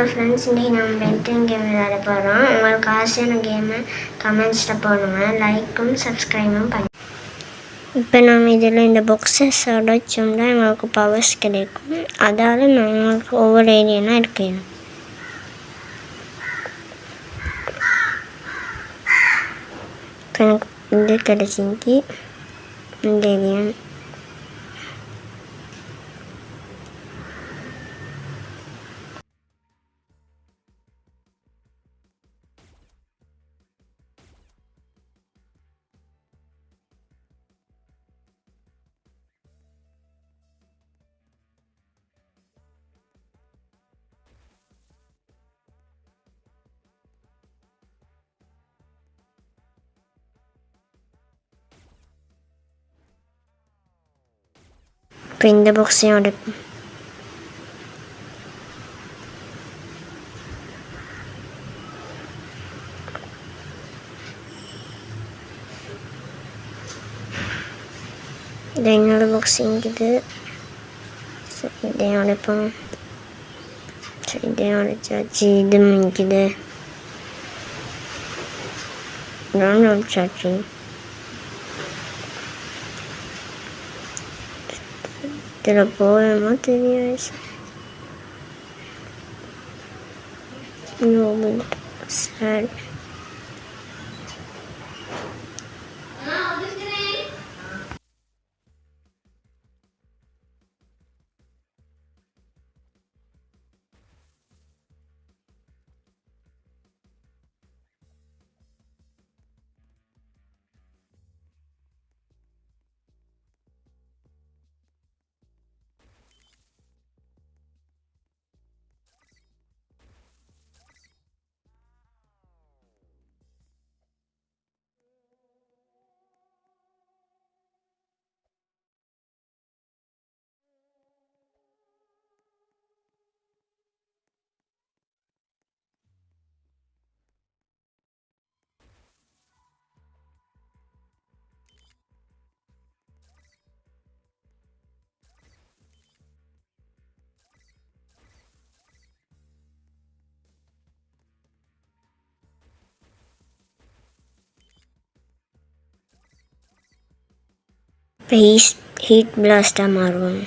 Friends, இன்றைக்கி நம்ம Ben 10 game விளையாட போகிறோம். உங்களுக்கு ஆசையான கேமை கமெண்ட்ஸில் போடுங்க, லைக்கும் சப்ஸ்கிரைபும் பண்ணி. இப்போ நம்ம இதில் இந்த பாக்ஸஸ் உடைச்சோம்னா எங்களுக்கு பவர்ஸ் கிடைக்கும். அதால் நம்மளுக்கு ஒவ்வொரு ஏரியானா இருக்கணும். எனக்கு இது கிடச்சிக்கு இந்த ஏரியா. இப்போ இந்த பாக்ஸையும் உடைப்போம். இது என்னோட பாக்ஸ் இங்குது. சரி, இதையும் உடைப்போம். சரி, இதையும் உடைச்சாச்சு. இது மிங்குது. நான் உடைச்சாச்சு. இதில் போவேமா தெரியாது. சரி, இப்போ ஹீட் பிளாஸ்டாக மாறுவோம்.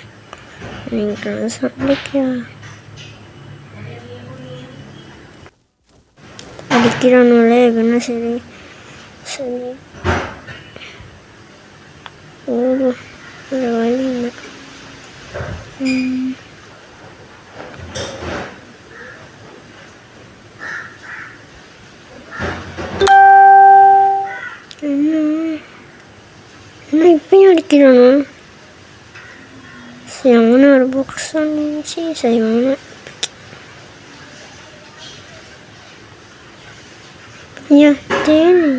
நீங்கள் சொல்லிக்கா அடிக்கிறோம்ல எப்படின்னா சரி சரி ஒரு வழி இல்லை. என்ன இப்பயும் அடிக்கிறானோ? சரி, அவனை ஒரு பாக்ஸ் வந்துச்சு. சரி, அவனை ஐயா தேனி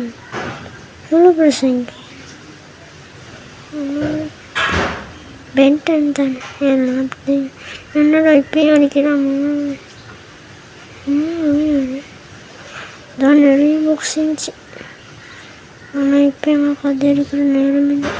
எவ்வளோ பிரச்சனைக்கு பென்டன் தானே எல்லாத்தையும் என்னடா இப்பயும் அடிக்கிறாமா? தான் நிறைய பாக்ஸ் இருந்துச்சு. ஆனால் இப்போ எங்களுக்கு அது இருக்கிற நேரம் இல்லை.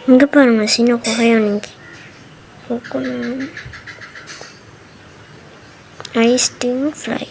இங்கே பாருங்க சின்ன குகையானிக்கு கோகோனட் ஐஸ்டிங் ஃப்ரை.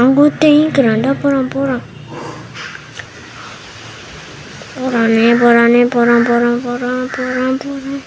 அங்கூத்தையும் கிராண்டா போகிறான் போகிறானே போகிறான்.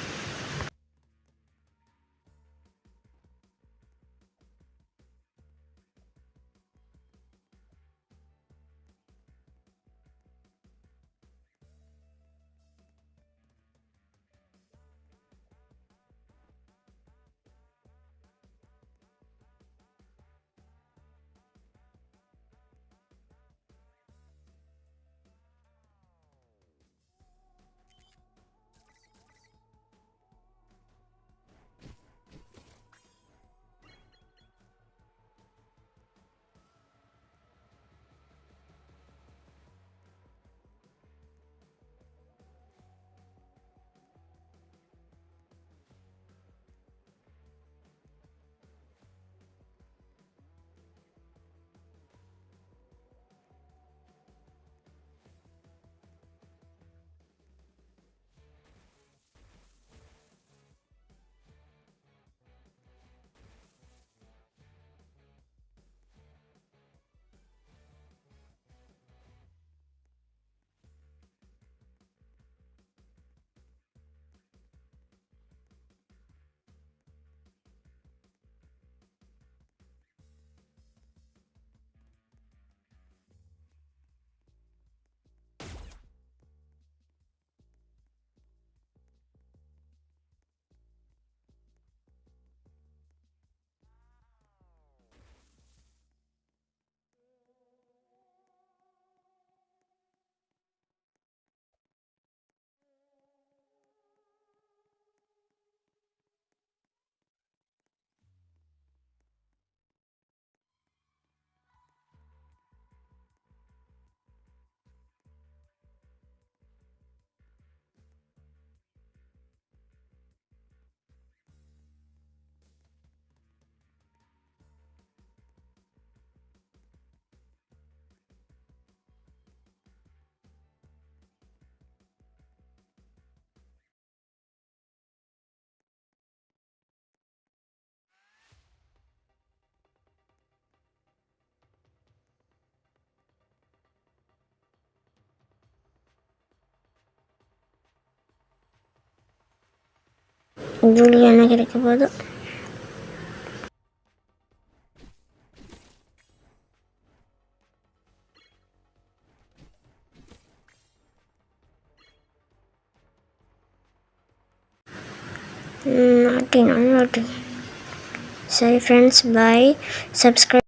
இதுல என்ன கிடைக்க போகுது? நாட்டி. சரி ஃப்ரெண்ட்ஸ், பாய். சப்ஸ்கிரைப்